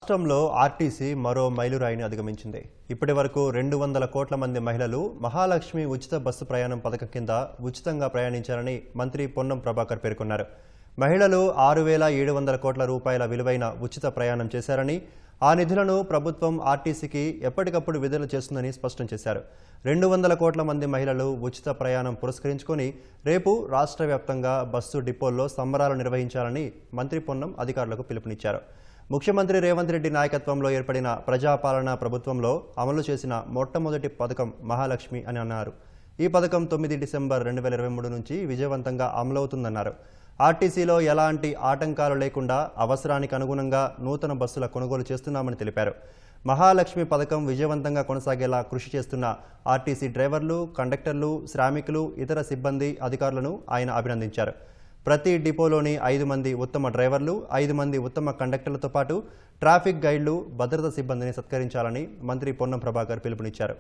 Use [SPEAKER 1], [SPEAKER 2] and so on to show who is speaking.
[SPEAKER 1] రాష్ట్రంలో ఆర్టీసీ మరో మైలురాయిని అధిగమించింది. ఇప్పటి వరకు 200 కోట్ల మంది మహిళలు మహాలక్ష్మి ఉచిత బస్సు ప్రయాణం పథకం కింద ఉచితంగా ప్రయాణించారని మంత్రి పొన్నం ప్రభాకర్ పేర్కొన్నారు. మహిళలు 6,700 కోట్ల రూపాయల విలువైన ఉచిత ప్రయాణం చేశారని, ఆ నిధులను ప్రభుత్వం ఆర్టీసీకి ఎప్పటికప్పుడు విడుదల చేస్తుందని స్పష్టం చేశారు. 200 కోట్ల మంది మహిళలు ఉచిత ప్రయాణం పురస్కరించుకొని రేపు రాష్ట్ర వ్యాప్తంగా బస్సు డిపోల్లో సంబరాలు నిర్వహించాలని మంత్రి పొన్నం అధికారులకు పిలుపునిచ్చారు. ముఖ్యమంత్రి రేవంత్ రెడ్డి నాయకత్వంలో ఏర్పడిన ప్రజాపాలనా ప్రభుత్వంలో అమలు చేసిన మొట్టమొదటి పథకం మహాలక్ష్మి అని అన్నారు. ఈ పథకం 9 డిసెంబర్ 2023 నుంచి విజయవంతంగా అమలవుతుందన్నారు. ఆర్టీసీలో ఎలాంటి ఆటంకాలు లేకుండా అవసరానికి అనుగుణంగా నూతన బస్సుల కొనుగోలు చేస్తున్నామని తెలిపారు. మహాలక్ష్మి పథకం విజయవంతంగా కొనసాగేలా కృషి చేస్తున్న ఆర్టీసీ డ్రైవర్లు, కండక్టర్లు, శ్రామికులు, ఇతర సిబ్బంది, అధికారులను ఆయన అభినందించారు. ప్రతి డిపోలోని 5 మంది ఉత్తమ డ్రైవర్లు, 5 మంది ఉత్తమ కండక్టర్లతో పాటు ట్రాఫిక్ గైడ్లు, భద్రతా సిబ్బందిని సత్కరించాలని మంత్రి పొన్నం ప్రభాకర్ పిలుపునిచ్చారు.